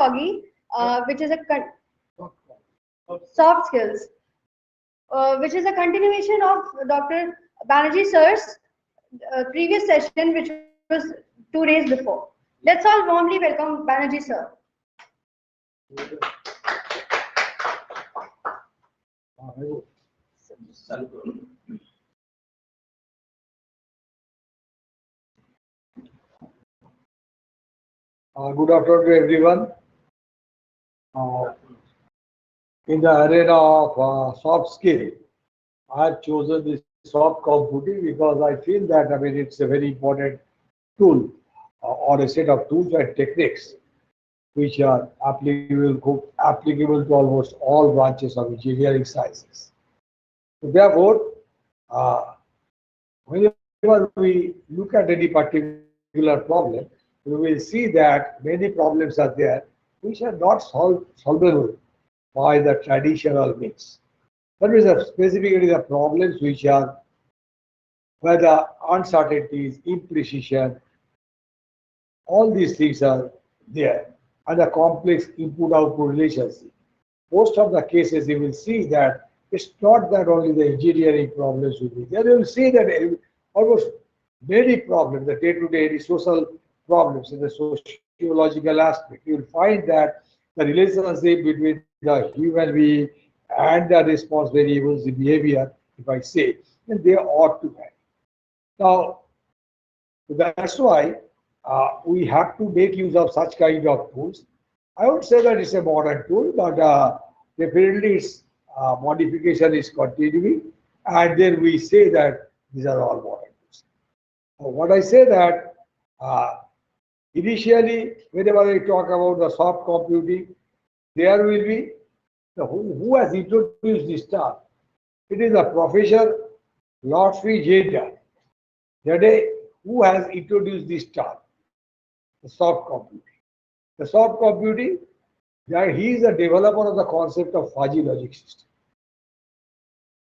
which is a soft skills, which is a continuation of Dr. Banerjee sir's previous session, which was 2 days before. Let's all warmly welcome Banerjee sir. Good afternoon to everyone. In the arena of soft skill, I have chosen this soft computing because I feel that it's a very important tool or a set of tools and techniques which are applicable to almost all branches of engineering sciences. So therefore, whenever we look at any particular problem, we will see that many problems are there which are not solvable by the traditional means. That means that specifically the problems which are where the uncertainties, imprecision, all these things are there, and the complex input-output relationship. Most of the cases you will see that it's not that only the engineering problems will be there. You will see that almost many problems, the day-to-day social problems in the sociological aspect, you will find that the relationship between the human being and the response variables, the behavior, if I say, then they ought to have. Now, that's why we have to make use of such kind of tools. I would say that it's a modern tool, but definitely its modification is continuing, and then we say that these are all modern tools. What I say that initially, whenever I talk about the soft computing, there will be who has introduced this term. It is the Professor Lotfree Jada, who has introduced this term, the soft computing. The soft computing, he is the developer of the concept of fuzzy logic system.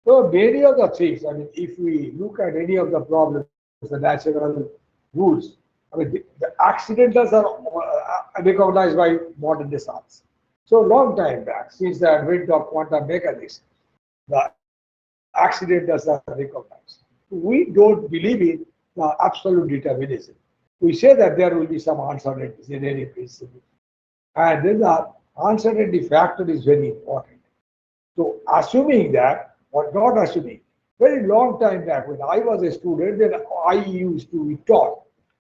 So many of the things, if we look at any of the problems, the natural rules, the accidentals are recognized by modern day science. So long time back, since the advent of quantum mechanics, the accidentals are recognized. We don't believe in the absolute determinism. We say that there will be some uncertainties in any principle. And then the uncertainty factor is very important. So assuming that, or not assuming, very long time back when I was a student, then I used to be taught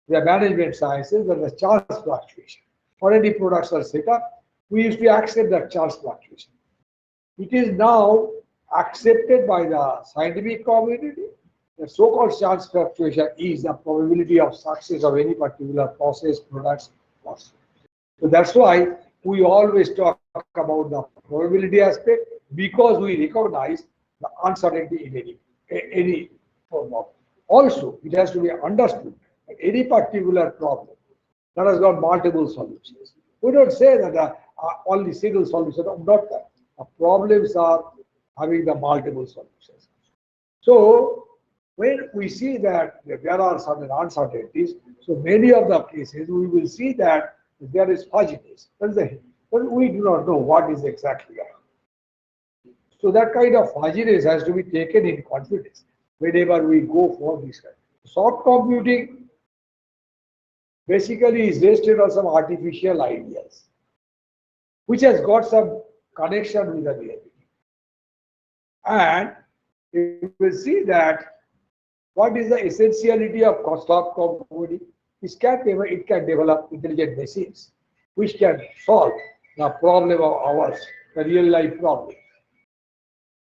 the management sciences that the chance fluctuation. For any products are set up, we used to accept that chance fluctuation. It is now accepted by the scientific community. The so-called chance fluctuation is the probability of success of any particular process, products, process. So that's why we always talk about the probability aspect, because we recognize the uncertainty in any form of. Also, it has to be understood that any particular problem that has got multiple solutions. We don't say that only single solution, not that. The problems are having the multiple solutions. So when we see that there are certain uncertainties, so many of the cases we will see that there is fuzziness. But we do not know what is exactly happening. So that kind of fuzziness has to be taken in confidence whenever we go for this kind. Soft computing basically is rested on some artificial ideas, which has got some connection with the reality. And you will see that what is the essentiality of soft computing? It can develop intelligent machines which can solve the problem of ours, the real life problem,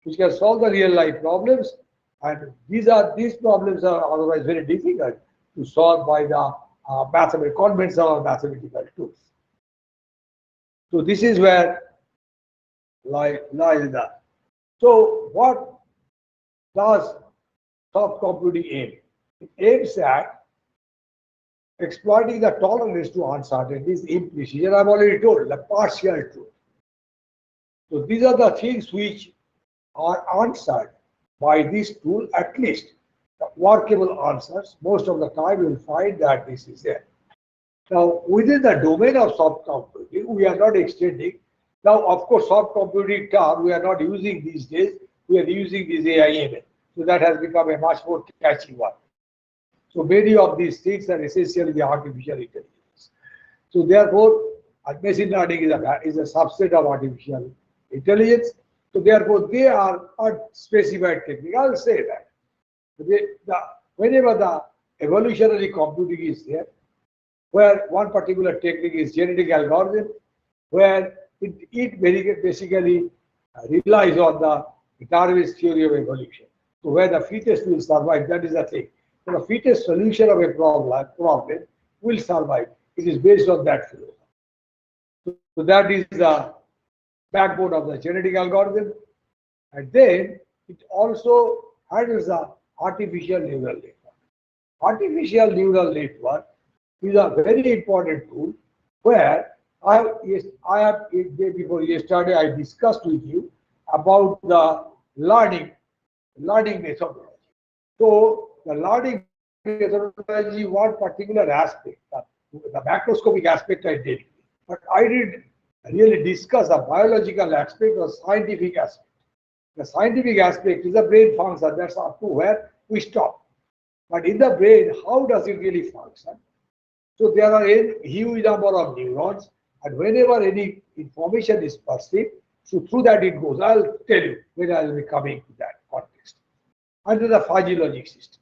which can solve the real life problems, and these problems are otherwise very difficult to solve by the conventional or mathematical tools. So this is where lies that. So what does soft computing aim? It aims at exploiting the tolerance to uncertainties, imprecision. I've already told the partial truth. So these are the things which are answered by this tool, at least the workable answers. Most of the time you will find that this is there. Now, within the domain of soft computing, we are not extending. Now, of course, soft computing term we are not using these days. We are using this AI/ML. So that has become a much more catchy one. So many of these things are essentially the artificial intelligence. So therefore, machine learning is a subset of artificial intelligence. So therefore, they are a specified technique. I'll say that. Whenever the evolutionary computing is there, where one particular technique is genetic algorithm, where it basically relies on the Darwin's theory of evolution. So where the fittest will survive, that is the thing. So the fittest solution of a problem will survive. It is based on that philosophy. So that is the backbone of the genetic algorithm. And then it also handles the artificial neural network. Artificial neural network is a very important tool where I have day before yesterday I discussed with you about the learning methodology. So the learning methodology, one particular aspect, the macroscopic aspect I did, but I did really discuss the biological aspect or scientific aspect. The scientific aspect is the brain function. That's up to where we stop. But in the brain, how does it really function? So there are a huge number of neurons, and whenever any information is perceived, so through that it goes. I'll tell you when I will be coming to that context. Under the fuzzy logic system.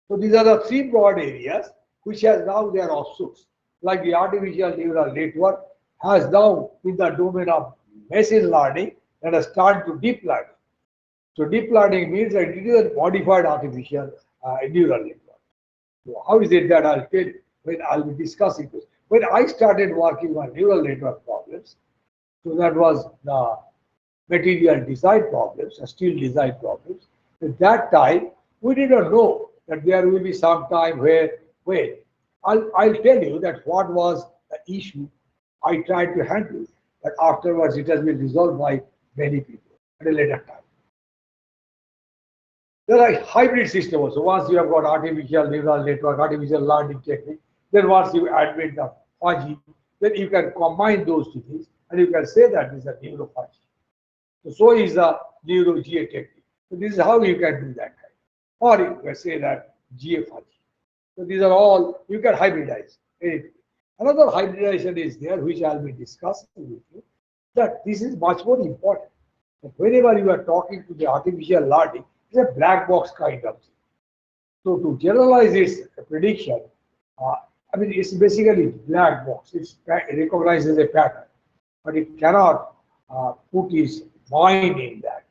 So these are the three broad areas which has now their offshoots, like the artificial neural network has now in the domain of machine learning and has turned to deep learning. So deep learning means that it is a modified artificial neural network. So how is it that I'll tell you when I'll be discussing this? When I started working on neural network problems, so that was the material design problems, steel design problems. At that time, we did not know that there will be some time where, wait, I'll tell you that what was the issue I tried to handle, but afterwards it has been resolved by many people at a later time. There are hybrid systems. So once you have got artificial neural network, artificial learning technique, then once you admit the fuzzy, then you can combine those two things and you can say that this is a neuro-fuzzy. So is the neuro-GA technique. So this is how you can do that kind. Or you can say that GA fuzzy. So these are all, you can hybridize anything. Another hybridization is there, which I'll be discussing with you, that this is much more important. That whenever you are talking to the artificial learning, it's a black box kind of thing. So to generalize its prediction, I mean, it's basically black box. It recognizes a pattern, but it cannot put its mind in that.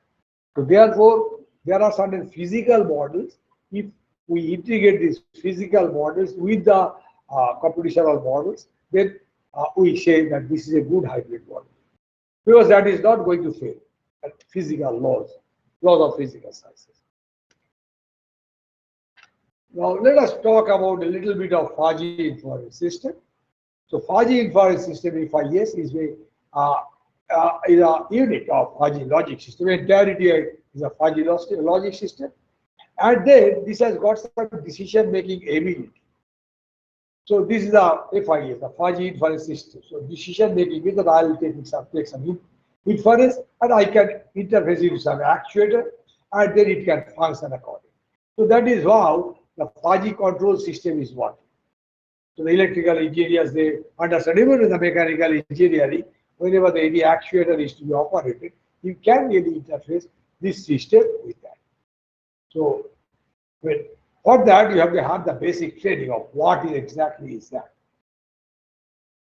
So therefore, there are certain physical models. If we integrate these physical models with the computational models, then we say that this is a good hybrid model. Because that is not going to fail at physical laws of physical sciences. Now let us talk about a little bit of fuzzy inference system. So fuzzy inference system, if I yes, is a unit of fuzzy logic system. Entirety is a fuzzy logic system, and then this has got some decision-making ability. So this is the FIS, the fuzzy inference system. So decision-making means that I will take some inference, and I can interface it with some actuator, and then it can function accordingly. So that is how the fuzzy control system is working. So the electrical engineers, they understand, even in the mechanical engineering, whenever the any actuator is to be operated, you can really interface this system with that. So for that, you have to have the basic training of what exactly is that.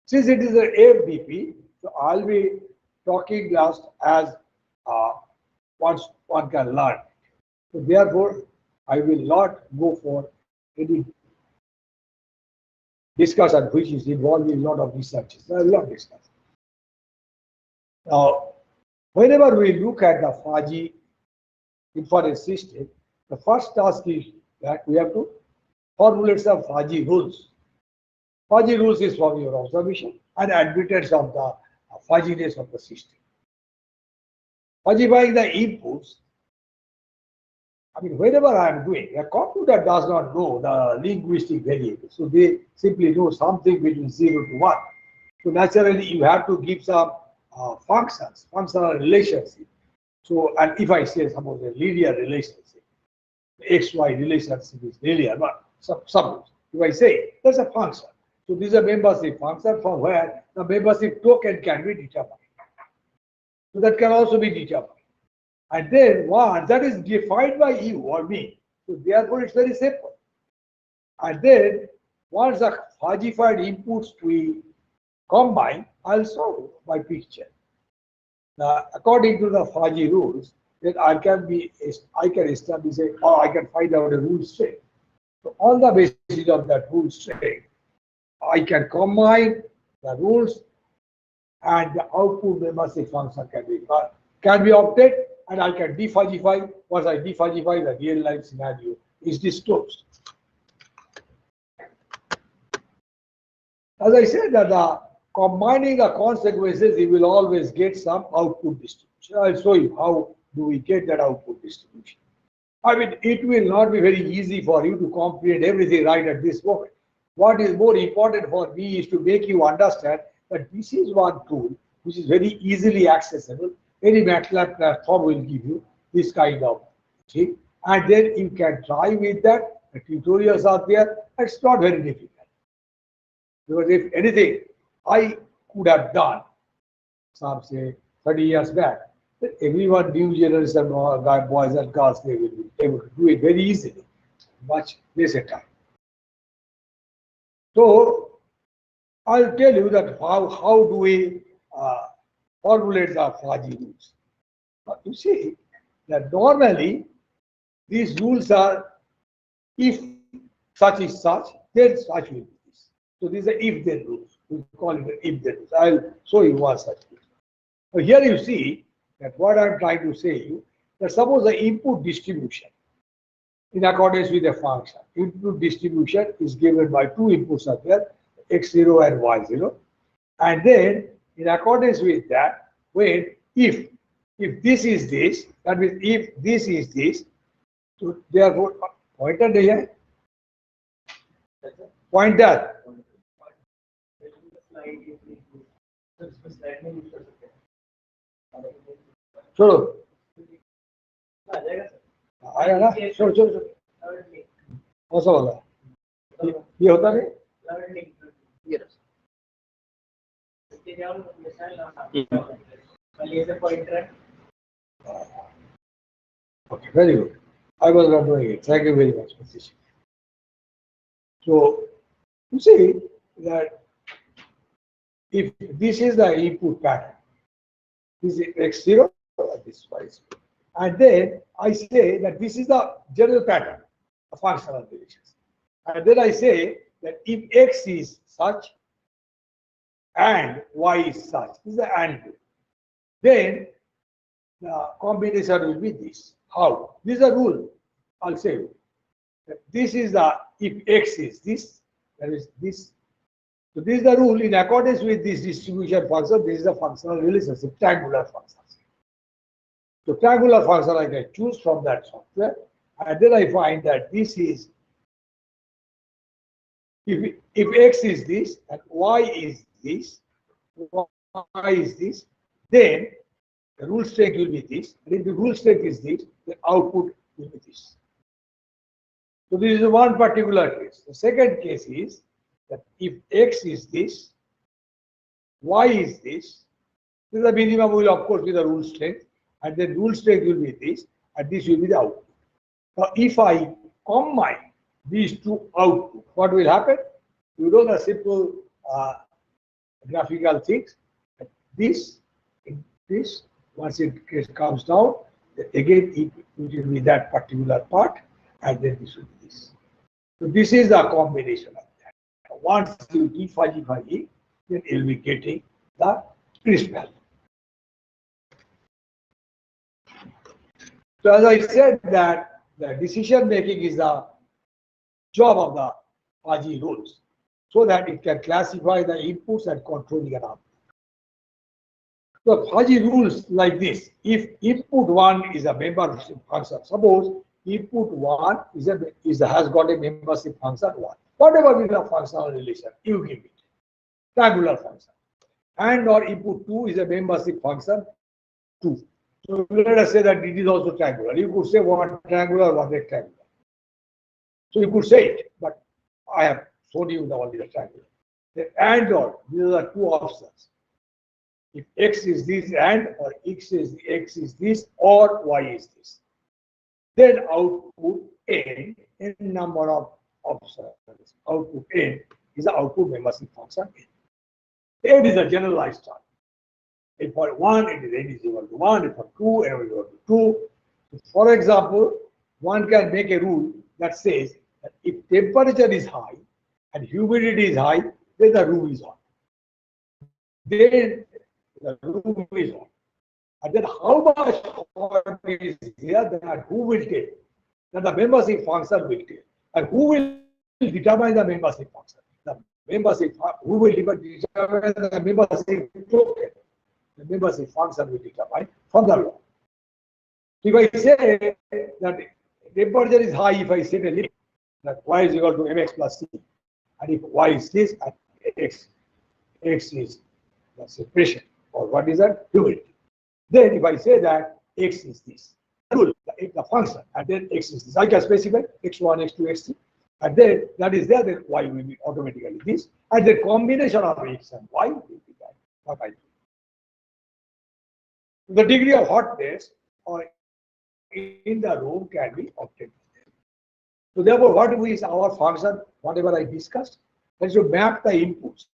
Since it is an AFDP, so I'll be talking just as once one can learn. So therefore, I will not go for any discussion which is involving a lot of researches. I will not discuss. Now, whenever we look at the fuzzy inference system, the first task is that we have to formulate some fuzzy rules. Fuzzy rules is from your observation and admittance of the fuzziness of the system. Fuzzyifying the inputs I mean, whenever I am doing, a computer does not know the linguistic variables. So they simply know something between 0 to 1. So naturally, you have to give some functions, functional relationship. So, and if I say suppose a linear relationship, the XY relationship is linear, but suppose if I say there's a function. So this is a membership function from where the membership token can be determined. So that can also be determined. And then one that is defined by you or me. So therefore it's very simple. And then once the fuzzified inputs we combine, I'll solve my picture. Now, according to the fuzzy rules, then I can establish a, or I can find out a rule string. So on the basis of that rule string, I can combine the rules and the output membership function can be obtained, and I can defuzzify. Once I defuzzify, the real life scenario is disclosed. As I said, that combining the consequences, you will always get some output distribution. I'll show you how do we get that output distribution. I mean, it will not be very easy for you to comprehend everything right at this moment. What is more important for me is to make you understand that this is one tool which is very easily accessible. Any MATLAB platform will give you this kind of thing, and then you can try with that. The tutorials are there. It's not very difficult. Because if anything, I could have done, some say 30 years back, that everyone, new generation boys and girls, they will be able to do it very easily, much less time. So I'll tell you that how do we formulate the fuzzy rules. You see that normally these rules are, if such is such, then such will be this. So these are if-then rules. We call it if-then rules. I'll show you one such rule. So here you see that what I'm trying to say you, that suppose the input distribution in accordance with a function. Input distribution is given by two inputs are there, x0 and y0. And then in accordance with that, when if this is this, that means if this is this, so therefore pointer here, pointer. छोड़ो आया ना छोड़ो छोड़ो छोड़ो कौन सा वाला ये होता नहीं okay, very good. I was not doing it. Thank you very much for this. So you see that if this is the input pattern, this is x0, this is y0, and then I say that this is the general pattern of functional relations, and then I say that if x is such and y is such, this is the and, then the combination will be this. How? This is a rule. I'll say that this is the if x is this, that is this. So this is the rule. In accordance with this distribution function, this is the functional relationship, triangular functions. So triangular function I can choose from that software, and then I find that this is if x is this and y is this, y is this, then the rule strength will be this, and if the rule strength is this, the output will be this. So this is one particular case. The second case is that if x is this, y is this, then the minimum will of course be the rule strength, and then rule strength will be this, and this will be the output. Now if I combine these two outputs, what will happen? You know the simple graphical things. This, once it comes down, again it will be that particular part, and then this will be this. So this is the combination of that. Once you defuzzify it, then you will be getting the crisp value. So as I said that the decision making is the job of the fuzzy rules, so that it can classify the inputs and controlling an output. So fuzzy rules like this: if input 1 is a membership function, suppose input 1 has got a membership function 1. Whatever is the functional relation, you give it. Triangular function. And or input 2 is a membership function 2. So let us say that it is also triangular. You could say one triangular, one rectangular. So you could say it, but I have shown you the only the triangular. The and or, these are two options. If x is this and, or x is this, or y is this. Then output n number of options. Output n is the output membership function n. N is a generalized term. If for 1, it is n is equal to 1. If for 2, n is equal to 2. For example, one can make a rule that says that if temperature is high and humidity is high, then the room is on. Then the room is on. And then how much hot is there, that who will tell? That the membership function will tell. And who will determine the membership function? The membership, who will determine the membership token? The membership function will determine from the law. If I say that temperature is high, if I set a limit that y is equal to mx plus c, and if y is this and x is the separation, or what is that? Humidity. Then if I say that x is this, rule, the function, and then x is this, I can specify x1, x2, x3, and then that is there, then y will be automatically this, and the combination of x and y will be that, what I do. The degree of hotness or in the room can be obtained. So therefore, what is our function, whatever I discussed, that is to map the inputs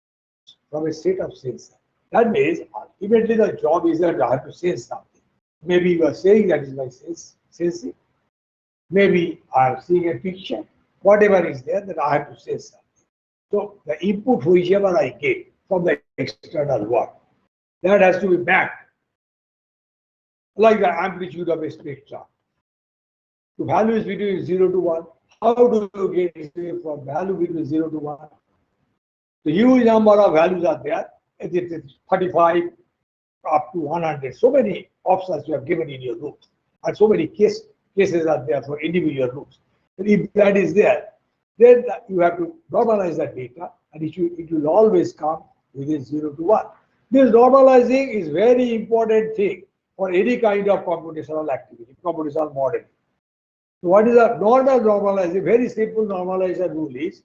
from a set of sensors. That means ultimately the job is that I have to sense something. Maybe you are saying that is my sensing. Maybe I am seeing a picture. Whatever is there, that I have to sense something. So the input whichever I get from the external world, that has to be mapped like the amplitude of a spectrum. The value is between 0 to 1. How do you get it from value between 0 to 1? The huge number of values are there. It is 35 up to 100. So many options you have given in your loops, and so many cases are there for individual loops. And if that is there, then you have to normalize that data, and it will always come within 0 to 1. This normalizing is very important thing for any kind of computational activity, computational modeling. So what is a normal normalization? Very simple normalization rule is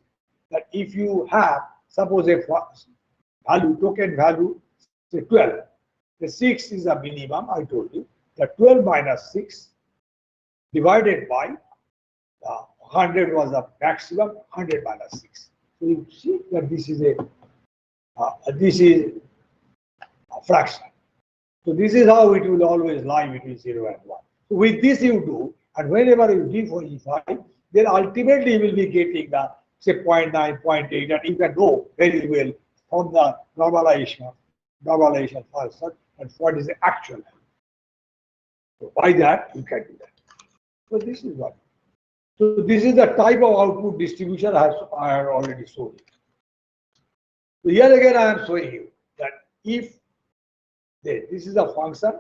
that if you have, suppose a value, token value, say 12, the 6 is a minimum, I told you, the 12 minus 6 divided by 100 was the maximum, 100 minus 6. So you see that this is a fraction. So this is how it will always lie between 0 and 1. So with this you do, and whenever you do for E5, then ultimately you will be getting the say 0.9, 0.8, and you can know very well from the normalization function and what is the actual value. So by that you can do that. So this is what. So this is the type of output distribution I have already shown you. So here again I am showing you that if this is a function,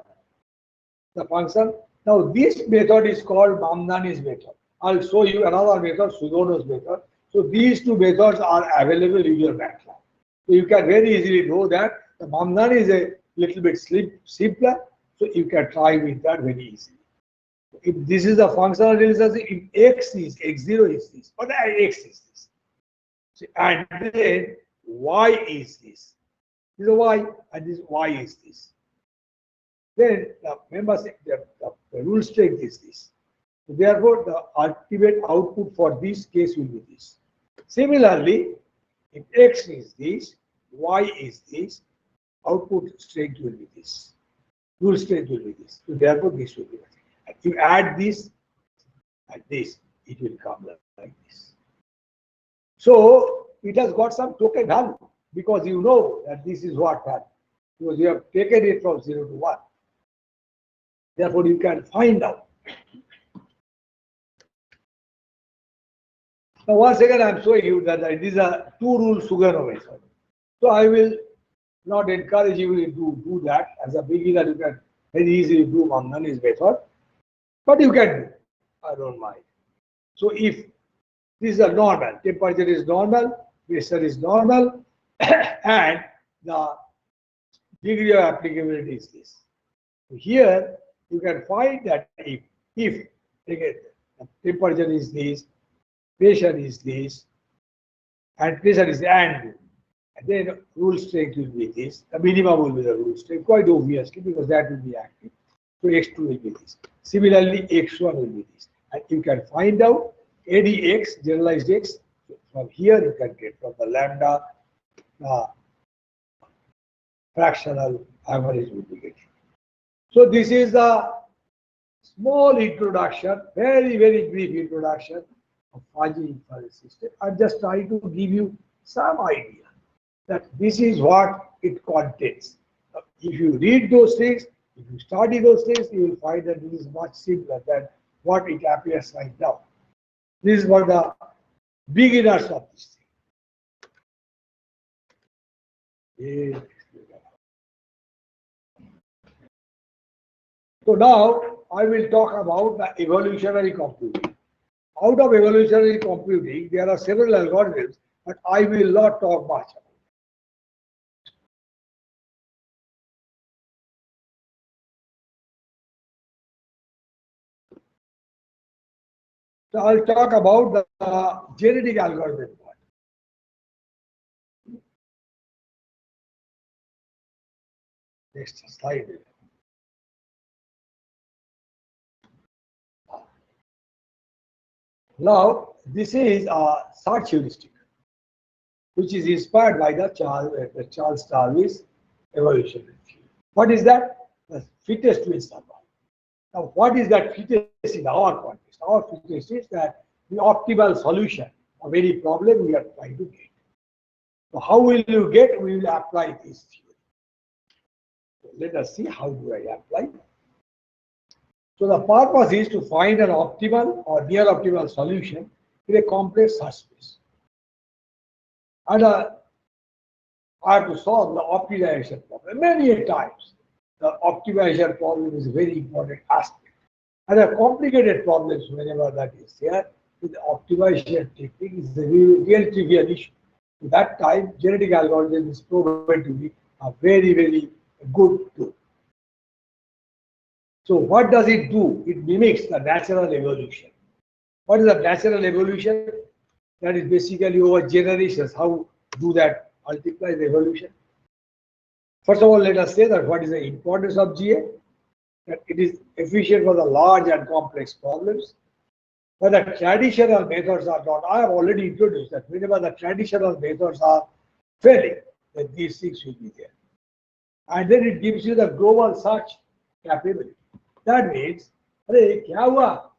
the function. Now this method is called Mamdani's method. I'll show you another method, Sudono's method. So these two methods are available in your MATLAB. So you can very easily know that the Mamdani is a little bit simpler. So you can try with that very easily. If this is a functional relationship, if x is x0 is this, but x is this. So, and then y is this. This is a y, and this y is this. Then the membership, the rule strength is this. So therefore, the ultimate output for this case will be this. Similarly, if x is this, y is this, output strength will be this. Rule strength will be this. So therefore, this will be that. And if you add this and this, it will come like this. So it has got some token value because you know that this is what value. Because you have taken it from 0 to 1. Therefore, you can find out. Now, once again, I am showing you that it is a two-rule Sugano method. So, I will not encourage you to do that. As a beginner, you can very easily do Mamdani's method. But you can do. I don't mind. So if this is a normal, temperature is normal, pressure is normal, and the degree of applicability is this. Here you can find that if again, the temperature is this, pressure is this, and pressure is and then rule strength will be this. The minimum will be the rule strength, quite obviously, because that will be active. So x2 will be this. Similarly, x1 will be this. And you can find out ADX, generalized x, from here you can get from the lambda, fractional average will be getting. So this is a small introduction, very brief introduction of fuzzy inference system. I'm just trying to give you some idea that this is what it contains. If you read those things, if you study those things, you will find that this is much simpler than what it appears right now. This is what the beginners of this thing. So now I will talk about the evolutionary computing. Out of evolutionary computing, there are several algorithms, but I will not talk much about. So I'll talk about the genetic algorithm part. Next slide. Now, this is a search heuristic, which is inspired by the Charles Darwin's evolutionary theory. What is that? The fittest will survive. Now, what is that fittest in our context? Our fittest is that the optimal solution of any problem we are trying to get. So, how will you get? We will apply this theory. So let us see how do I apply. So the purpose is to find an optimal or near optimal solution in a complex search space. And I have to solve the optimization problem. Many times, the optimization problem is a very important aspect. And the complicated problems, whenever that is there, with the optimization technique is a real trivial issue. At that time, genetic algorithm is proven to be a very good tool. So what does it do? It mimics the natural evolution. What is the natural evolution? That is basically over generations. How do that multiply the evolution? First of all, let us say that what is the importance of GA? That it is efficient for the large and complex problems. But the traditional methods are not. I have already introduced that whenever the traditional methods are failing, then these things will be there. And then it gives you the global search capability. That means, अरे क्या हुआ?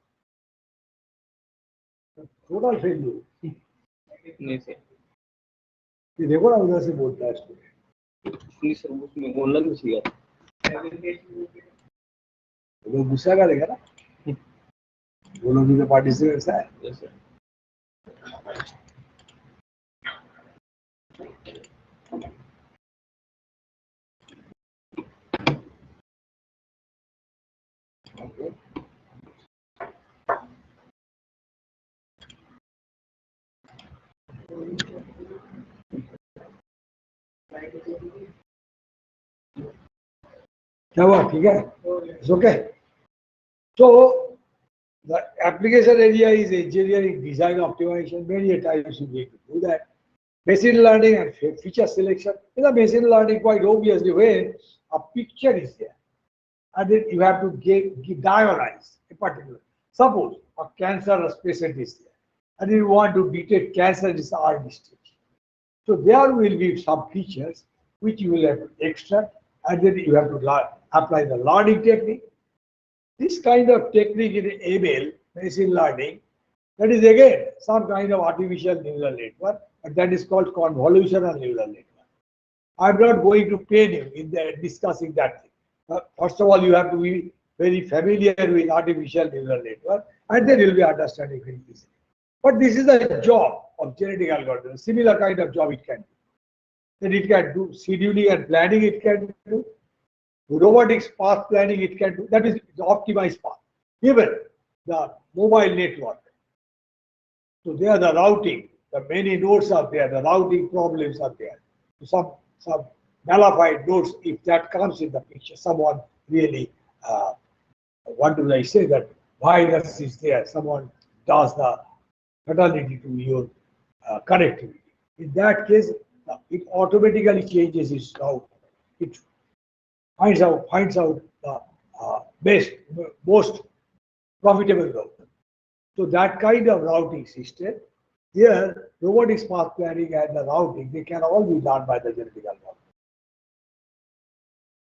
Total failure. नहीं sir ये देखो ना उधर से बोलता है स्टूडेंट. नहीं सर उसमें बोलना नहीं चाहिए वो गुस्सा करेगा ना. वो लोग भी तो पार्टिसिपेंट्स है. Yes sir Okay. क्या हुआ? ठीक है. It's okay. So the application area is engineering, design, optimization. Many times you need to do that. Machine learning and feature selection. In the machine learning, quite obviously, when a picture is there, and then you have to diagnose a particular. Suppose a cancerous patient is there, and you want to detect cancer is early stage. So there will be some features which you will have to extract, and then you have to apply the learning technique. This kind of technique in ML, machine learning, that is again some kind of artificial neural network, but that is called convolutional neural network. I'm not going to pain you in discussing that thing. First of all, you have to be very familiar with artificial neural network, and then you'll be understanding very easily. But this is the job of genetic algorithm. Similar kind of job it can do. Then it can do scheduling and planning. It can do robotics path planning. It can do. That is the optimized path. Even the mobile network. So there the routing, the many nodes are there, the routing problems are there. Some nullified nodes, if that comes in the picture, someone really, what do I say, that virus is there, someone does the fatality to your connectivity. In that case, it automatically changes its route. It finds out the best, most profitable route. So that kind of routing system, here robotic path planning and the routing, they can all be done by the genetic algorithm.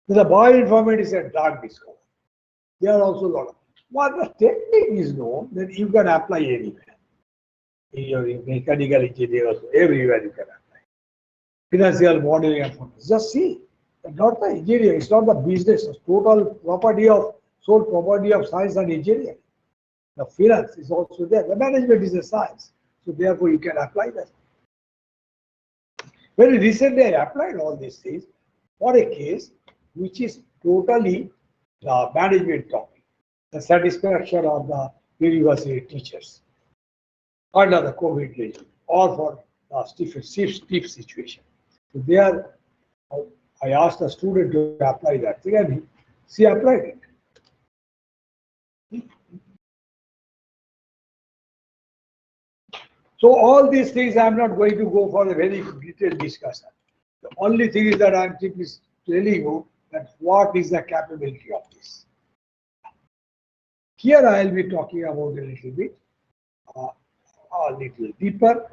The bioinformatics and drug discovery, they are also a lot of. Once the technique is known, then you can apply anywhere. In your mechanical engineering, everywhere you can apply. Financial modeling and forecast. Just see, not the engineering, it's not the business, it's total property of sole property of science and engineering. The finance is also there. The management is a science. So therefore you can apply that. Very recently I applied all these things for a case which is totally the management topic, the satisfaction of the university teachers under the COVID regime or for the stiff situation. So there I asked the student to apply that thing and she applied it. So all these things I am not going to go for a very detailed discussion. The only thing is that I am simply telling you that what is the capability of this. Here I will be talking about a little bit, a little deeper.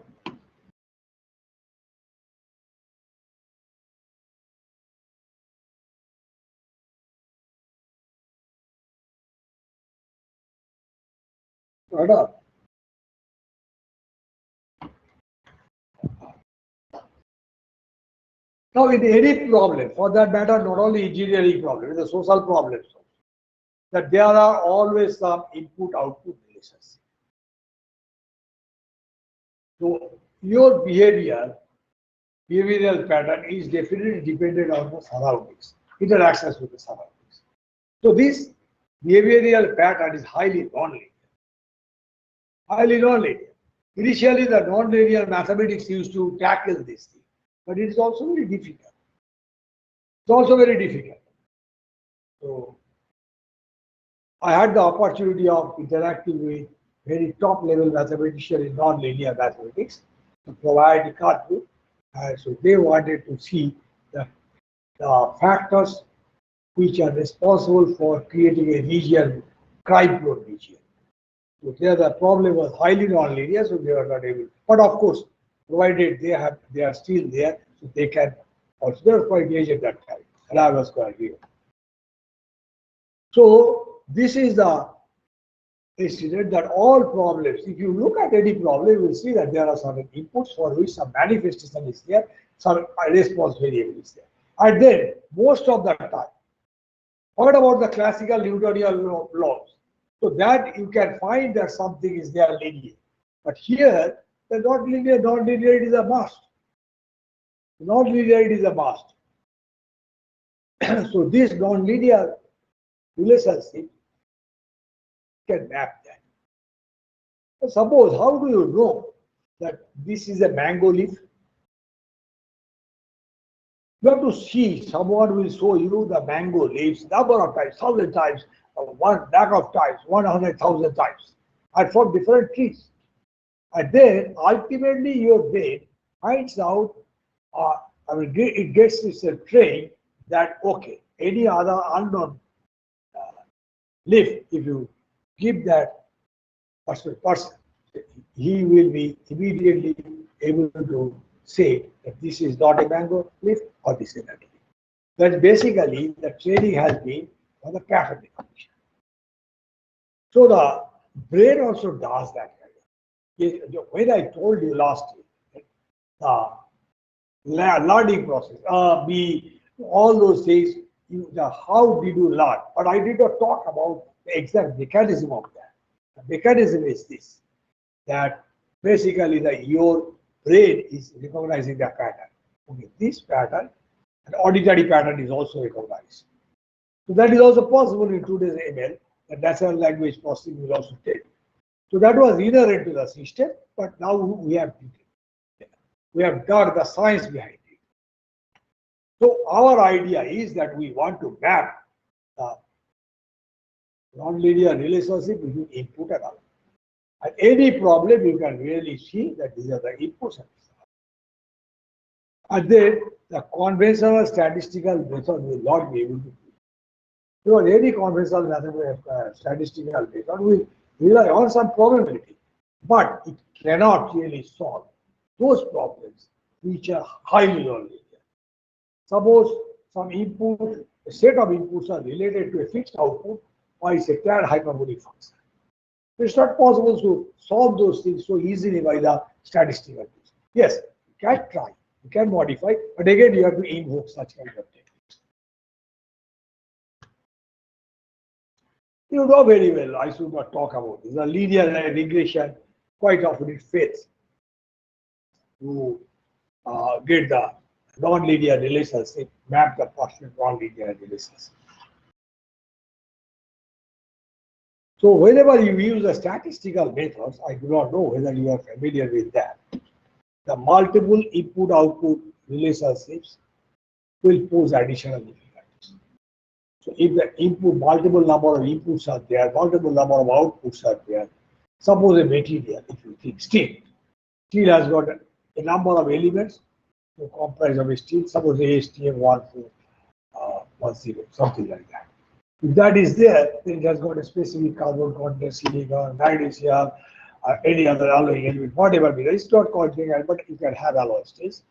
Now, in any problem, for that matter, not only engineering problem, it's a social problem, that there are always some input-output relations. So, your behavioral pattern is definitely dependent on the surroundings, interactions with the surroundings. So, this behavioral pattern is highly nonlinear. Highly nonlinear. Initially, the nonlinear mathematics used to tackle this thing, but it is also very difficult. It's also very difficult. So, I had the opportunity of interacting with very top level mathematicians in nonlinear mathematics to provide the cartoon. And so they wanted to see the factors which are responsible for creating a region, crime-prone region. So there the problem was highly nonlinear, so they were not able. But of course, provided they are still there, so they can also. They were quite aged at that time, and I was quite young. So this is the incident that all problems, if you look at any problem, you will see that there are certain inputs for which some manifestation is there, some response variable is there. And then most of the time, what about the classical Newtonian laws? So that you can find that something is there linear. But here, the non-linearity is a must. Non-linearity is a must. So this non-linear relationship can map that. But suppose, how do you know that this is a mango leaf? You have to see, someone will show you the mango leaves number of times, 1,000 times, one lakh of times, 100,000 times, and from different trees. And then ultimately your brain finds out, it gets this train that, okay, any other unknown leaf, if you give that person, he will be immediately able to say that this is not a mango leaf or this is not a leaf. But basically, the training has been for the pattern recognition. So the brain also does that. When I told you last year, the learning process, all those things, how did you learn? But I did not talk about the exact mechanism of that. The mechanism is this, that basically your brain is recognizing the pattern. Okay, this pattern, an auditory pattern is also recognized. So that is also possible in today's ML, the natural language processing will also take. So that was inherent to the system, but now we have done the science behind it. So our idea is that we want to map the non-linear relationship between input and output. And any problem you can really see that these are the inputs and then the conventional statistical method will not be able to do it. Because any conventional statistical method will rely on some probability, but it cannot really solve those problems which are highly nonlinear. Suppose some input, a set of inputs are related to a fixed output or it's a tan hyperbolic function. It's not possible to solve those things so easily by the statistical method. Yes, you can try, you can modify, but again you have to invoke such kind of techniques. You know very well, I should not talk about this. The linear regression, quite often it fails to get the non-linear relationship, map the perfect non-linear relationship. So whenever you use the statistical methods, I do not know whether you are familiar with that. The multiple input-output relationships will pose additional difficulties. So if the input, multiple number of inputs are there, multiple number of outputs are there, suppose a material, if you think steel has got a number of elements to comprise of a steel, suppose ASTM 1410, something like that. If that is there, then it has got a specific carbon content, silicon, magnesium, any other alloy element, whatever be. It's not called thing, but you can have alloy states.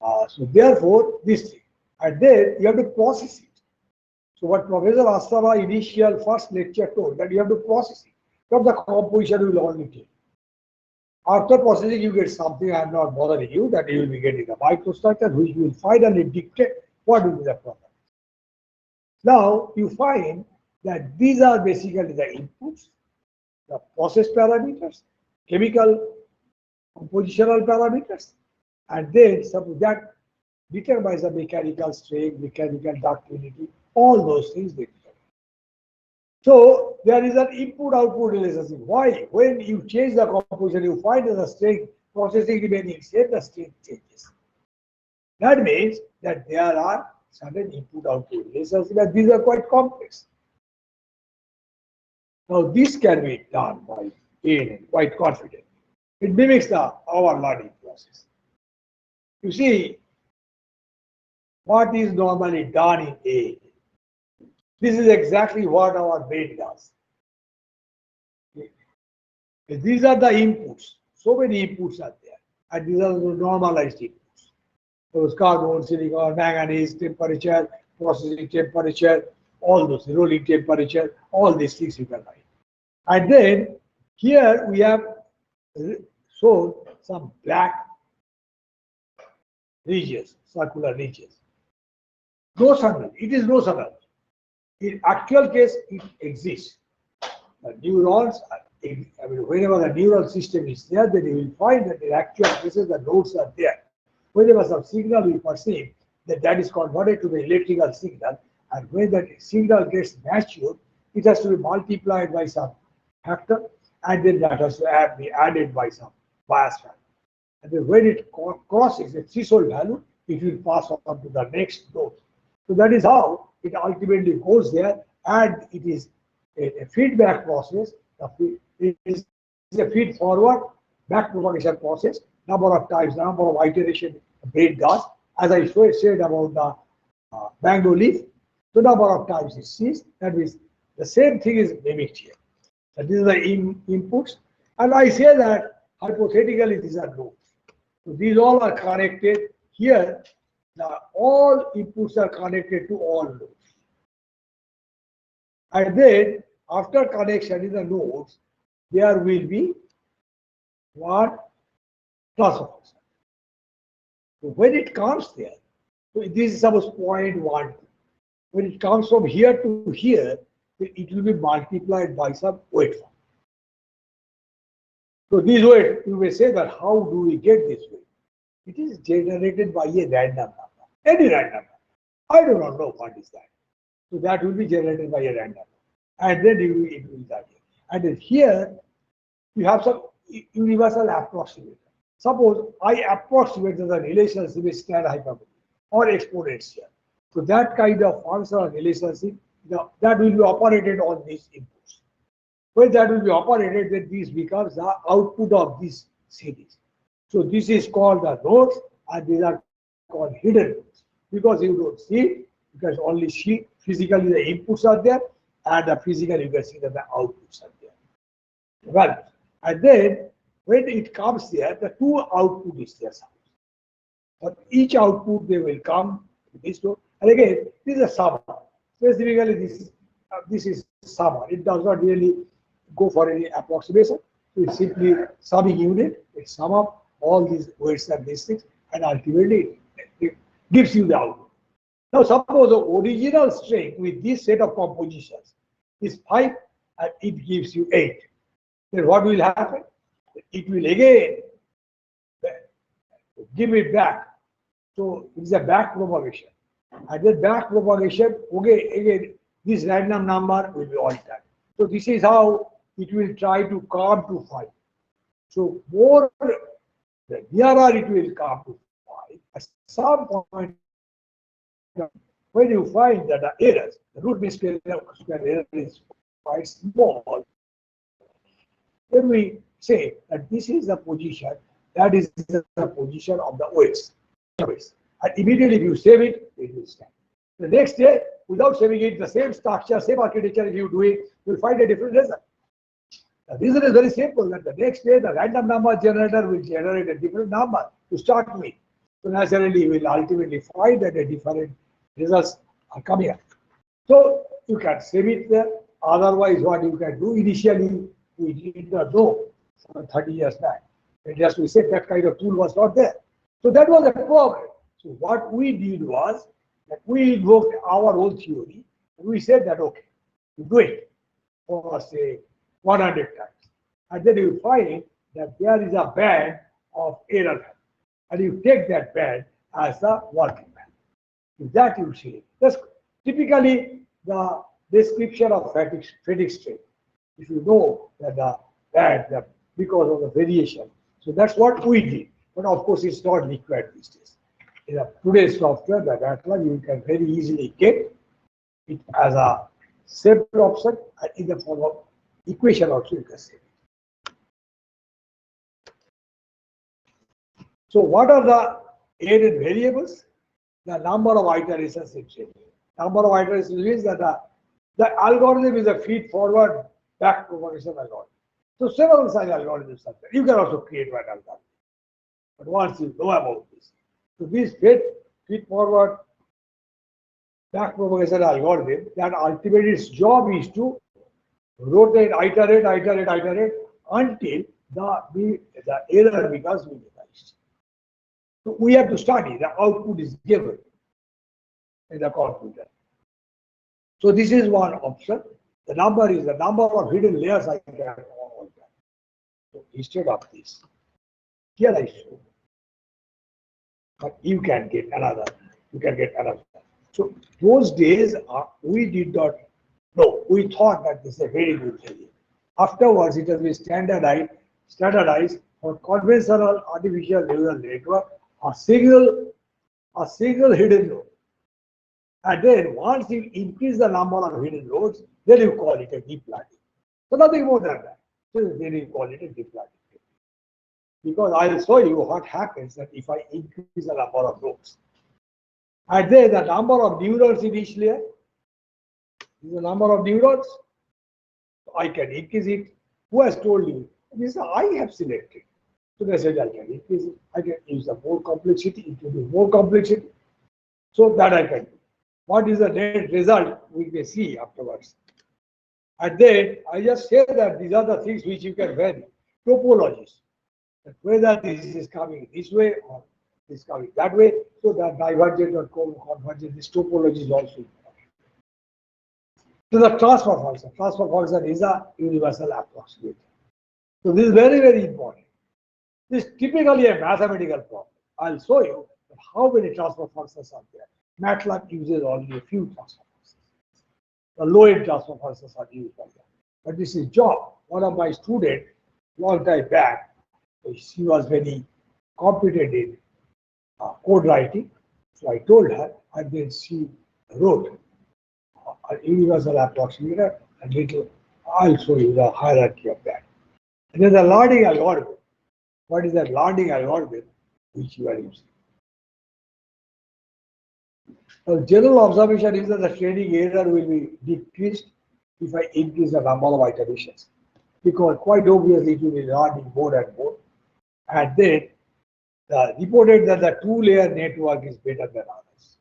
So therefore, this thing, and then you have to process it. So what Professor Astava initial first lecture told that you have to process it. Not the composition will only take. After processing, you get something. I am not bothering you that you will be getting a microstructure, which will finally dictate what will be the product. Now you find that these are basically the inputs, the process parameters, chemical compositional parameters, and then suppose that determines the mechanical strength, mechanical ductility, all those things they determine. So there is an input-output relationship. Why? When you change the composition, you find that the strength processing remaining same, the strength changes. That means that there are certain input-output relationships, and these are quite complex. Now this can be done by A quite confident. It mimics our learning process. You see, what is normally done in A? This is exactly what our brain does. These are the inputs. So many inputs are there, and these are the normalized inputs. Those carbon, silicon, manganese, temperature, processing temperature, all those rolling temperature, all these things you can write. And then here we have shown some black regions, circular regions. Notional, it is notional. In actual case, it exists. The neurons, whenever the neural system is there, then you will find that in actual cases the nodes are there. Whenever some signal we perceive, that is converted to the electrical signal, and when that signal gets matured, it has to be multiplied by some factor, and then that has to be added by some bias factor. And then when it crosses a threshold value, it will pass on to the next node. So that is how it ultimately goes there, and it is a feedback process. It is a feed forward back propagation process. Number of times, number of iterations the brain does. As I said about the mango leaf, the number of times it sees, that means the same thing is mimicked here. So these are the inputs, and I say that hypothetically these are nodes. So these all are connected here. All inputs are connected to all nodes. And then after connection in the nodes, there will be one plus of function. So when it comes there, so this is suppose 0.1. When it comes from here to here, it will be multiplied by some weight function. So this weight, you may say that how do we get this weight? It is generated by a random number, any random number. I do not know what is that. So that will be generated by a random number. and then it will be that. And then here you have some universal approximation. Suppose I approximate the relationship with standard hyperbole or exponential. So that kind of functional relationship that will be operated on these inputs. When that will be operated, then this becomes the output of this series. So this is called the nodes, and these are called hidden nodes because you don't see it. You can only see physically the inputs are there, and physically you can see that the outputs are there. Well, and then when it comes here, the two output is there. But each output they will come to this node, and again this is a summer. Specifically, this is summer. It does not really go for any approximation. It's simply summing unit. It sum up all these weights and these things, and ultimately it gives you the output. Now, suppose the original string with this set of compositions is 5 and it gives you 8. Then what will happen? It will again give it back. So it's a back propagation. And then back propagation, okay, again, this random number will be altered. So this is how it will try to come to 5. So more, the nearer it will come to 5. At some point, when you find that the errors, the root mean square error is quite small, then we say that this is the position, that is the position of the weights. And immediately if you save it, it will stand. The next day, without saving it, the same structure, same architecture, if you do it, you'll find a different result. The reason is very simple, that the next day, the random number generator will generate a different number to start with. So naturally, you will ultimately find that a different results are coming up. So you can save it there. Otherwise, what you can do initially, we did not know 30 years back. And just we said that kind of tool was not there. So that was a problem. So what we did was that we invoked our own theory. And we said that, okay, you do it for say 100 times. And then you find that there is a band of error. And you take that band as the working band. If that you see, that's typically the description of fatigue state. If you know that the band, because of the variation. So that's what we did. But of course, it's not required these days. In today's software, the data you can very easily get it as a separate option and in the form of equation also you can say. So what are the added variables? The number of iterations it changes. Number of iterations means that the algorithm is a feed-forward back propagation algorithm. So several such algorithms are there. You can also create one algorithm. But once you know about this, so this feed-forward back propagation algorithm, that ultimately its job is to rotate, iterate until the error becomes minimized. So we have to study the output is given in the computer. So this is one option. The number is the number of hidden layers I can have all that. So instead of this, here I show. But you can get another. You can get another. So those days we did not know. We thought that this is a very good theory. Afterwards, it has been standardized for conventional artificial neural network, a single hidden node. And then once you increase the number of hidden nodes, then you call it a deep learning. So nothing more than that. So then you call it a deep learning. Because I'll show you what happens that if I increase the number of nodes. And then the number of neurons in each layer is the number of neurons. I can increase it. Who has told you? This I have selected. So they said I can increase it. I can use the more complexity, introduce more complexity. So that I can do. What is the net result? We may see afterwards. And then I just say that these are the things which you can vary. Topologies. That whether this is coming this way or this is coming that way. So that divergent or convergent, this topology is also important. So the transfer function. Transfer function is a universal approximation. So this is very, very important. This is typically a mathematical problem. I'll show you how many transfer functions are there. MATLAB uses only a few transfer functions. The low-end transfer functions are used for that. But this is job. One of my students, long time back, she was very competent in code writing. So I told her, and then she wrote a universal approximator, and little, I'll show you the hierarchy of that. And then the learning algorithm. What is that learning algorithm which you are using? The general observation is that the training error will be decreased if I increase the number of iterations, because quite obviously it will be learning more and more. And then reported that the two-layer network is better than others.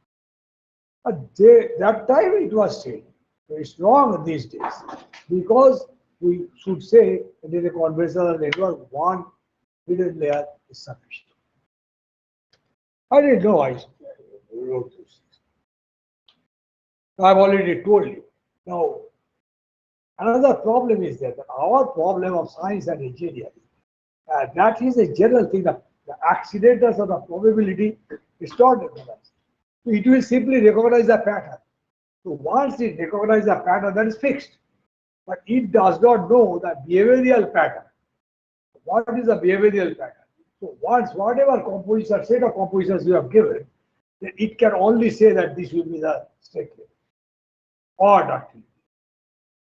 That time it was said. So it's wrong these days, because we should say that in a conventional network, one hidden layer is sufficient. I didn't know I wrote this. I've already told you. Now, another problem is that our problem of science and engineering, that is a general thing, that the accidentals of the probability is not recognized. So it will simply recognize the pattern. So once it recognizes the pattern, that is fixed. But it does not know the behavioral pattern. What is the behavioral pattern? So once whatever composition, set of compositions you have given, then it can only say that this will be the state level or ductility.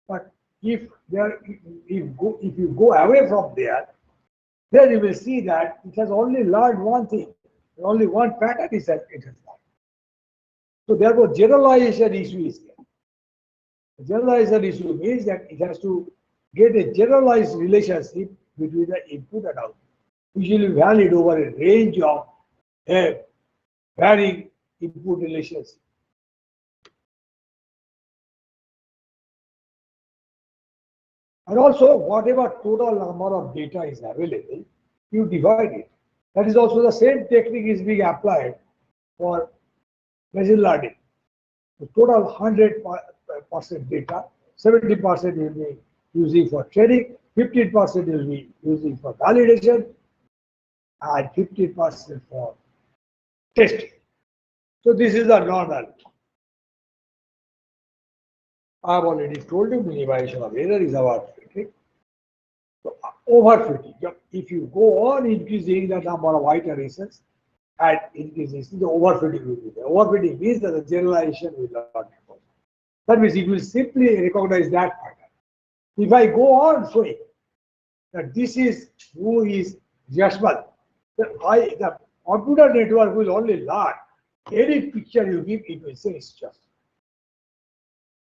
But if you go away from there, then you will see that it has only learned one thing. Only one pattern is that it has learned. So therefore, generalization issue is there. The generalization issue means that it has to get a generalized relationship between the input and output, which will be valid over a range of varying input relationships. And also, whatever total number of data is available, you divide it. That is also the same technique is being applied for machine learning. The total 100% data, 70% will be using for training, 15% will be using for validation, and 15% for testing. So this is the normal. I have already told you minimization of error is our technique. So overfitting. If you go on increasing the number of iterations and increasing, the overfitting will be there. Overfitting means that the generalization will not happen. That means it will simply recognize that pattern. If I go on showing that this is who is Yashwant, the computer network will only learn any picture you give, it will say it's just.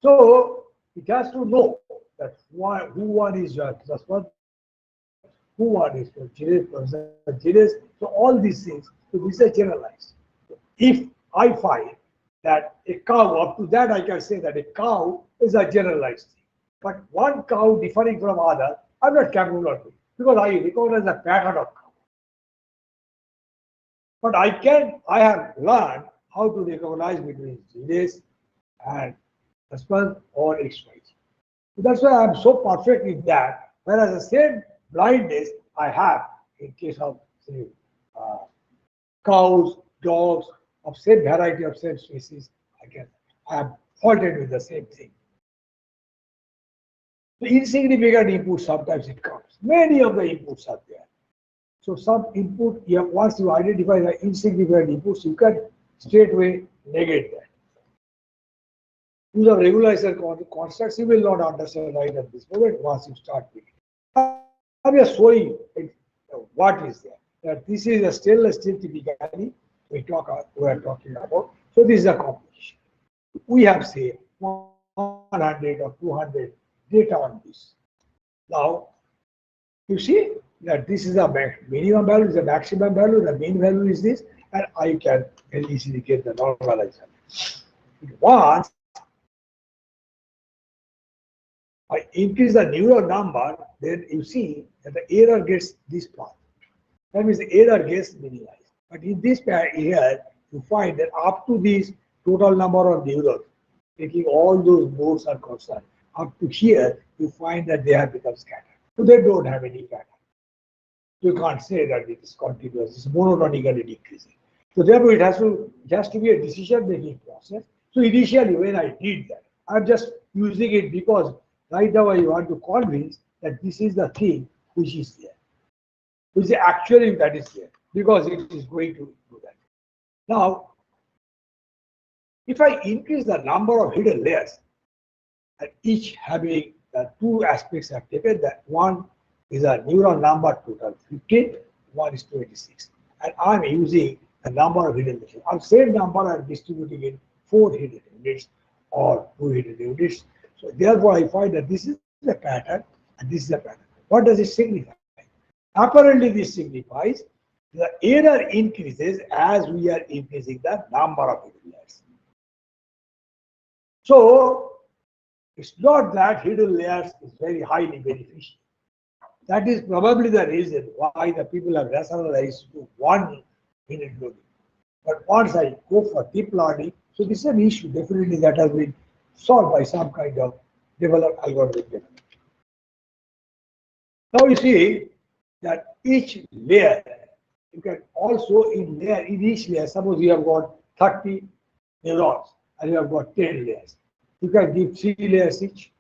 So it has to know that who one is Yashwant, who one is Genius. So all these things, so this is generalized. If I find that a cow, up to that I can say that a cow is a generalized thing. But one cow differing from other, I'm not capable of it, because I recognize the pattern of cow. But I have learned how to recognize between Genius and Yashwant or XY. So that's why I'm so perfect in that, whereas the same blindness I have in case of, say, cows, dogs, of same variety of same species, I am faulted with the same thing. The insignificant input, sometimes it comes. Many of the inputs are there. So some input, once you identify the insignificant inputs, you can straightway negate that. Use of regularization constructs, you will not understand right at this moment once you start with it. I'm just showing what is there. That this is a stainless steel typically we are talking about. So this is a composition. We have say 100 or 200 data on this. Now you see that this is a minimum value, is a maximum value, the mean value is this, and I can easily get the normalization. Once I increase the neuron number, then you see that the error gets this part. That means the error gets minimized. But in this pair here, you find that up to this total number of neurons, taking all those nodes are constant, up to here, you find that they have become scattered. So they don't have any pattern. You can't say that it is continuous, it's monotonically decreasing. So therefore, it has to be a decision-making process. So initially, when I did that, I'm just using it because right now I want to convince that this is the thing which is there, which is actually that is there, because it is going to do that. Now, if I increase the number of hidden layers, and each having the two aspects are taken, that one is a neuron number total 15, one is 26. And I'm using the number of hidden layers. I'm same number I'm distributing in 4 hidden units or 2 hidden units. So therefore I find that this is the pattern and this is the pattern. What does it signify? Apparently this signifies the error increases as we are increasing the number of hidden layers. So it's not that hidden layers is very highly beneficial. That is probably the reason why the people have rationalized to one hidden learning. But once I go for deep learning, so this is an issue definitely that has been solved by some kind of developed algorithm. Now you see that each layer, you can also in each layer, suppose you have got 30 neurons and you have got 10 layers. You can give 3 layers each,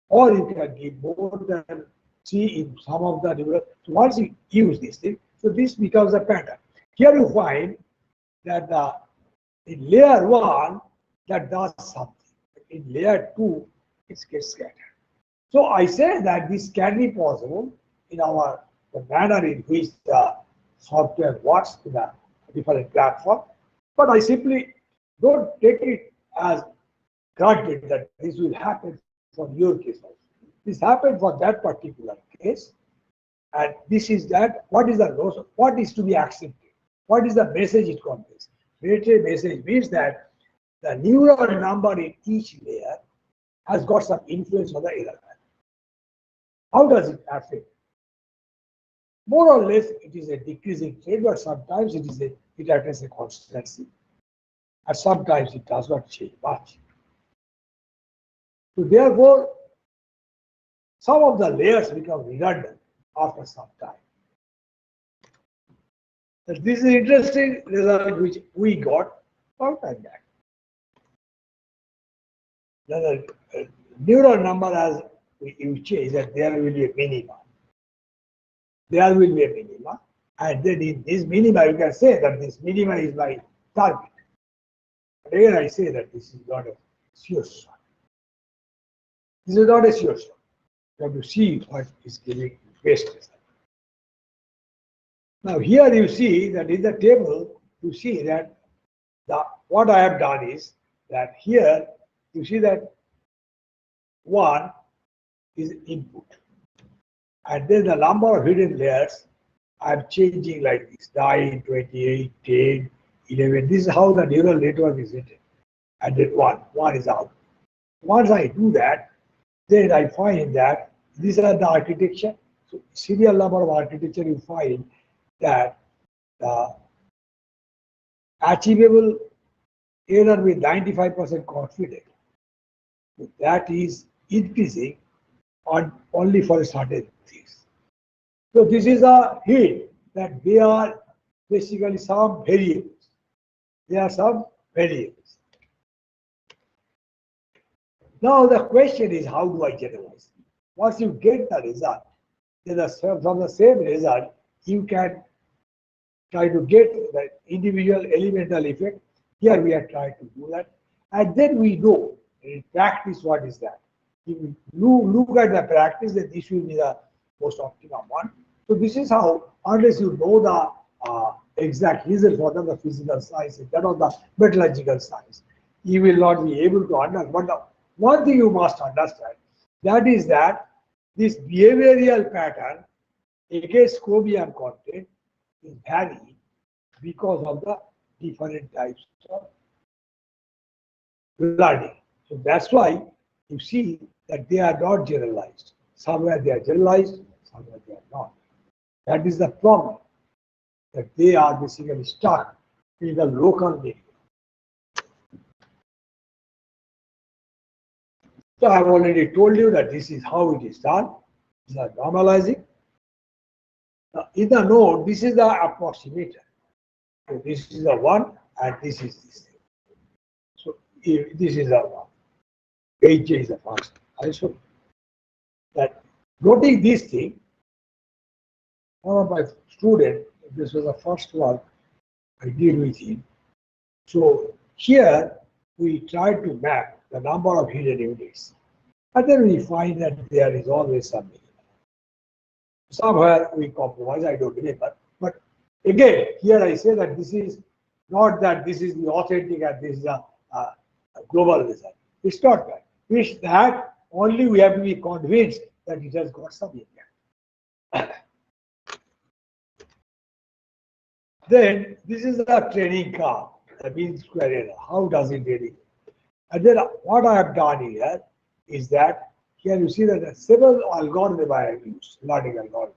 or you can give more than 3 in some of the neurons. So once you use this thing, so this becomes a pattern. Here you find that in layer 1, that does something. In layer 2, it gets scattered. So I say that this can be possible in the manner in which the software works in a different platform, but I simply don't take it as granted that this will happen for your case also. This happened for that particular case, and this is that. What is the loss? What is to be accepted? What is the message it conveys? The message means that the neuron number in each layer has got some influence on the error value. How does it affect? More or less, it is a decreasing trend, but sometimes it affects a constancy, and sometimes it does not change much. So therefore, some of the layers become redundant after some time. But this is an interesting result which we got some time back. The neuron number as you change, that there will be a minima. There will be a minima, and then in this minima you can say that this minima is my target. But here I say that this is not a sure shot. This is not a sure shot. You have to see what is giving best result. Now here you see that in the table, you see that what I have done is that here you see that 1 is input. And then the number of hidden layers I'm changing like this, 9, 28, 10, 11. This is how the neural network is written. And then 1 is out. Once I do that, then I find that these are the architecture. So serial number of architecture, you find that the achievable error with 95% confidence, that is increasing on only for certain things. So this is a hint that they are basically some variables. There are some variables. Now the question is, how do I generalize? Once you get the result, then from the same result, you can try to get the individual elemental effect. Here we are trying to do that. And then we know in practice what is that. If you look at the practice, then this will be the most optimum one. So this is how, unless you know the exact result for the physical science, that of the metallurgical science, you will not be able to understand. But the one thing you must understand, that is that this behavioral pattern against chromium content is varying because of the different types of learning. So that's why you see that they are not generalized. Somewhere they are generalized, somewhere they are not. That is the problem, that they are basically stuck in the local medium. So I have already told you that this is how it is done. These are normalizing. Now, in the node, this is the approximator. So this is the 1 and this is this thing. So this is the 1. HJ is the first. I show that noting this thing, one of my students, this was the first work I did with him. So here we try to map the number of hidden units. And then we find that there is always something. Somewhere we compromise, I don't remember. But again, here I say that this is not that this is the authentic and this is a global result. It's not that. It's that only we have to be convinced that it has got some impact. Then this is a training curve, the mean square error. How does it really? And then what I have done here is that here you see that several algorithms I have used, learning algorithm.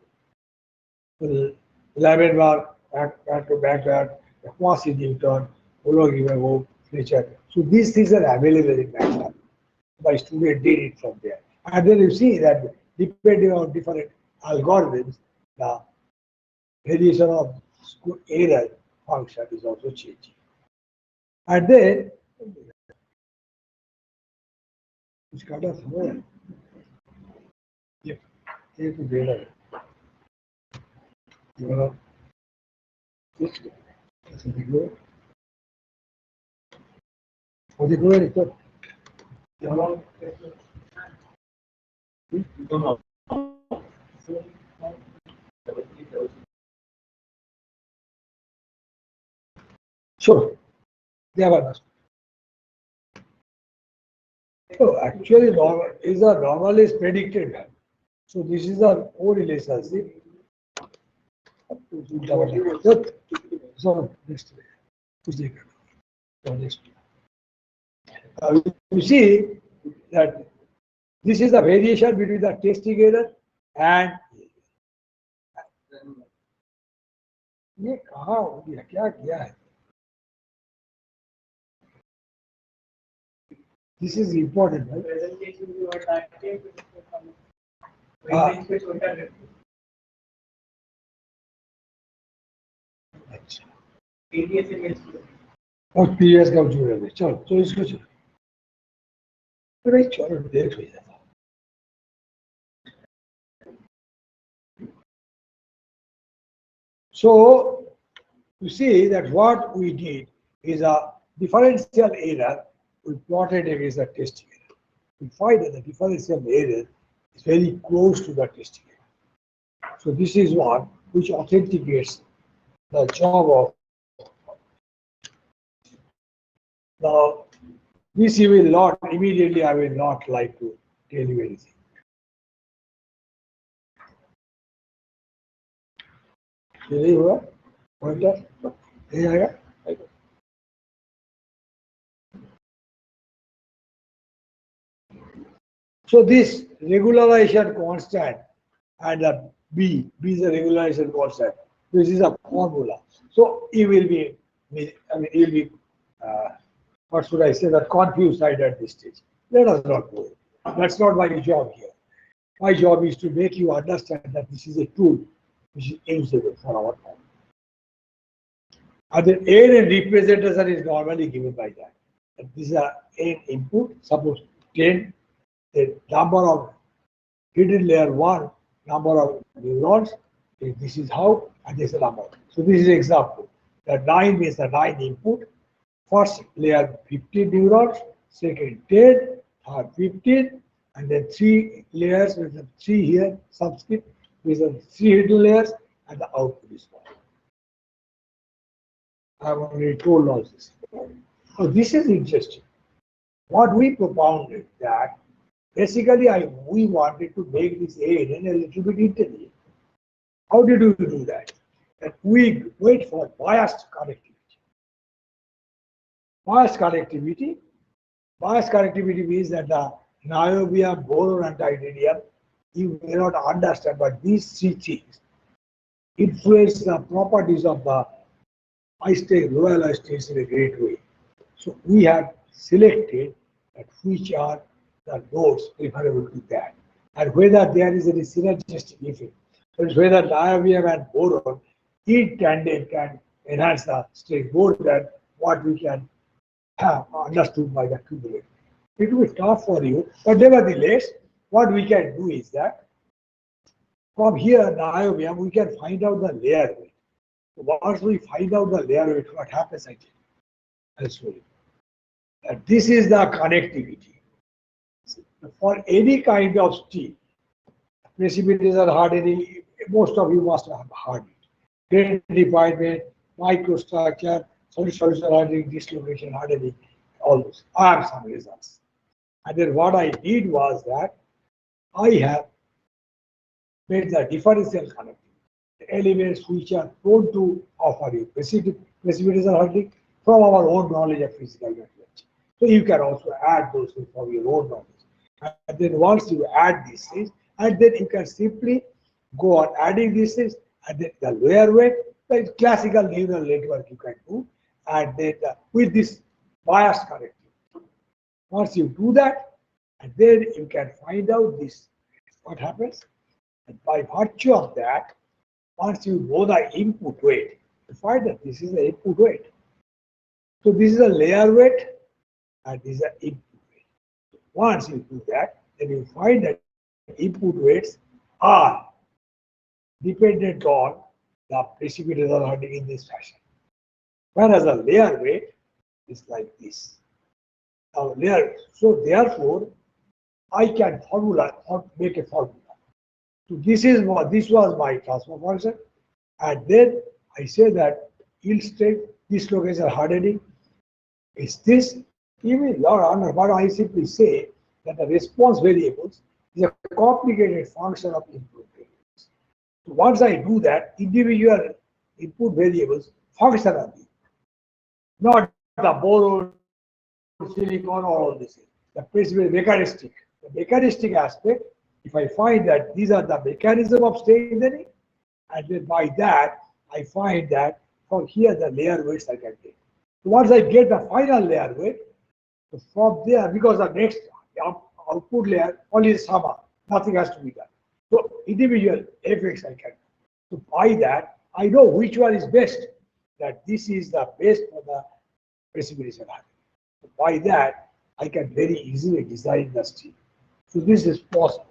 11 bar, back to backward, quasi-Newton, hologram, nature. So these things are available in MATLAB. My student did it from there. And then you see that depending on different algorithms, the variation of error function is also changing. And then it's kind of more. Yeah, take the data. You know, this is the go. What do you go in? Sure. They have understood. So actually, normal is predicted. So this is our own relationship. So next. You see that this is the variation between the testing error and ये कहाँ हो गया क्या किया है This is important, right? अच्छा और PS का जुड़े हुए चलो तो इसको चलो चलो देख लीजिए So you see that what we did is a differential error we plotted against the testing error. We find that the differential error is very close to the testing error. So this is one which authenticates the job of. Now this you will not immediately. I will not like to tell you anything. यही हुआ pointer यही आएगा So this regularization constant and the B is a regularization constant. This is a formula. So it will be, I mean, it will be, what should I say, the confused side at this stage. Let us not go. That's not my job here. My job is to make you understand that this is a tool which is usable for our time. And the n representation is normally given by that. And this is a n input, suppose 10, the number of hidden layer 1, number of neurons, this is how, and this is the number. So this is an example. The 9 means the 9 input. First layer 15 neurons, second 10, third 15, and then 3 layers with the 3 here, subscript, with the 3 hidden layers, and the output is 1. I have already told all this. So this is interesting. What we propounded that basically we wanted to make this ANN a little bit intelligent. How did we do that? That we wait for biased connectivity. Biased connectivity means that the niobium, boron, and titanium, you may not understand, but these 3 things influence the properties of the high state, lower high states in a great way. So we have selected that which are the nodes preferable to that, and whether there is any synergistic effect. So it's whether niobium and boron in tandem can enhance the state more than what we can have understood by the cumulative. It will be tough for you, but nevertheless, what we can do is that from here, the IOBM, we can find out the layer weight. Once we find out the layer weight, what happens? I'll show you. This is the connectivity. For any kind of steel, precipitation hardening, most of you must have heard it. Grain refinement, microstructure, solution hardening, dislocation hardening, all those are some results. And then what I did was that I have made the differential connectivity. The elements which are prone to offer you precipitation hardening from our own knowledge of physical metallurgy. So you can also add those things from your own knowledge. And then once you add these things, and then you can simply go on adding these things, and then the lower weight, the classical neural network you can do, and then with this bias connectivity. Once you do that, and then you can find out this, what happens. And by virtue of that, once you know the input weight, you find that this is the input weight. So this is a layer weight, and this is an input weight. Once you do that, then you find that input weights are dependent on the precipitation hardening in this fashion. Whereas a layer weight is like this. Now layer, so therefore, I can make a formula. So this was my transfer function, and then I say that yield strength, dislocation hardening is this. Even but I simply say that the response variables is a complicated function of input variables. So once I do that, individual input variables function on me, not the boron, silicon, or all this. The principle mechanistic. The mechanistic aspect, if I find that these are the mechanism of strengthening, and then by that I find that from here the layer weights I can take. So once I get the final layer weight, so from there, because the next output layer only is summer, nothing has to be done. So individual effects I can do. So by that, I know which one is best, that this is the best for the precipitation hardening. So by that, I can very easily design the steel. So this is possible.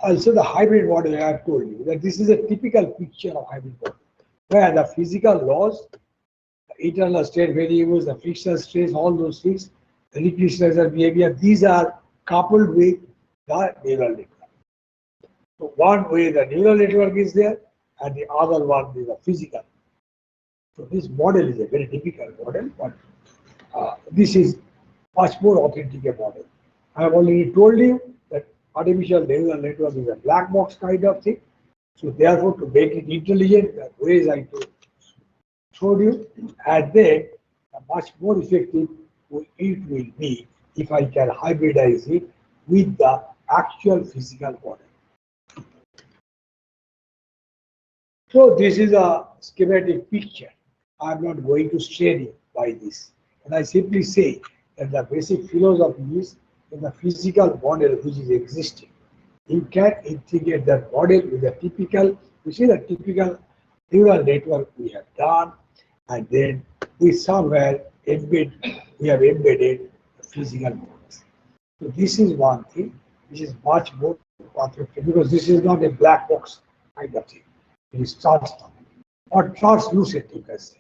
Also, the hybrid model I have told you that this is a typical picture of hybrid model, where the physical laws, the internal state variables, the frictional stress, all those things, the recrystallizer behavior, these are coupled with the neural network. So one way the neural network is there, and the other one is the physical. So this model is a very typical model, but this is much more authentic a model. I have already told you that artificial neural network is a black box kind of thing. So therefore, to make it intelligent, the ways I showed you, and then much more effective it will be if I can hybridize it with the actual physical model. So this is a schematic picture. I am not going to strain you by this. And I simply say that the basic philosophy is in the physical model which is existing. You can integrate that model with a typical, which is a typical neural network we have done, and then we somewhere we have embedded the physical models. So this is one thing which is much more perfect, because this is not a black box kind of thing. It is transparent or translucent, you can say.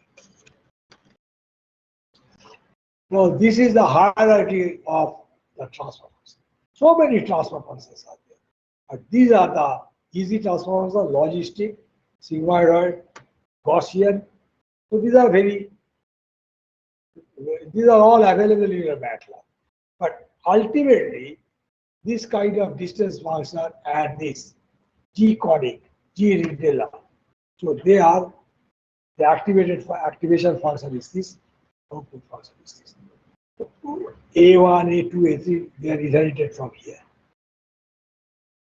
Now this is the hierarchy of the transfer functions. So many transfer functions are there. But these are the easy transfer functions: logistic, sigmoid, Gaussian. So these are all available in your MATLAB. But ultimately, this kind of distance function and this G-conic, G-Ridella. So they are the activation function is this, output function is this. So A1, A2, A3, they are inherited from here.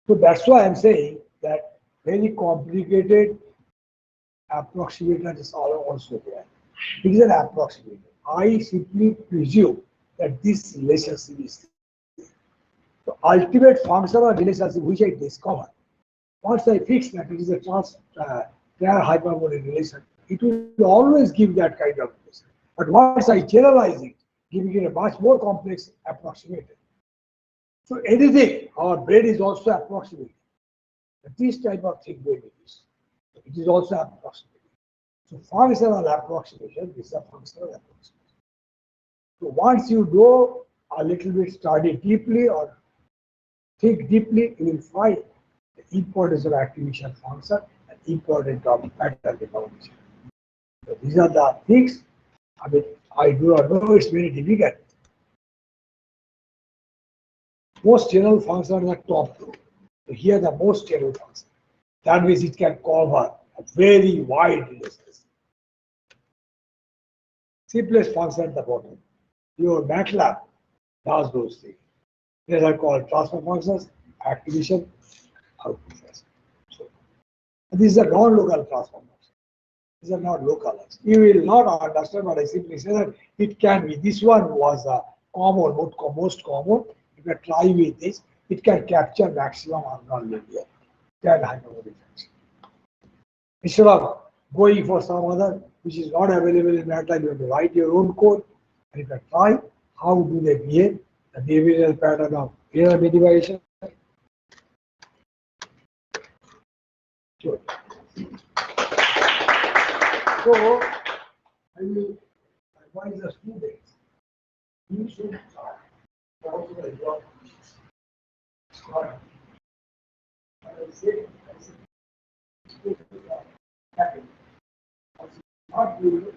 So that's why I'm saying that very complicated approximators are also there. It is an approximation. I simply presume that this relationship is there. The ultimate function or relationship which I discover, once I fix that it is a trial hyperbolic relation, it will always give that kind of relation. But once I generalize it, giving it a much more complex approximation. So anything, our brain is also approximating. This type of thing when it is also approximating. So functional approximation is a functional approximation. So once you go a little bit, study deeply or think deeply, you will find the importance of activation function and importance of pattern recognition. So these are the things. I mean, I do not know, it's very difficult. Most general functions are top two. So here the most general function. That means it can cover a very wide distance. Simplest function at the bottom. Your MATLAB does those things. These are called transfer functions, activation, output functions. So these are non-local transfer functions. These are not local. You will not understand what I simply say that it can be. This one was a common, most common. If you try with this, it can capture maximum or non-linear. Can hyperbolic function. Instead of going for some other which is not available in MATLAB, you have to write your own code. And if you try, how do they behave? The behavioral pattern of error minimization. Sure. So, I will advise the students, you should start. Not do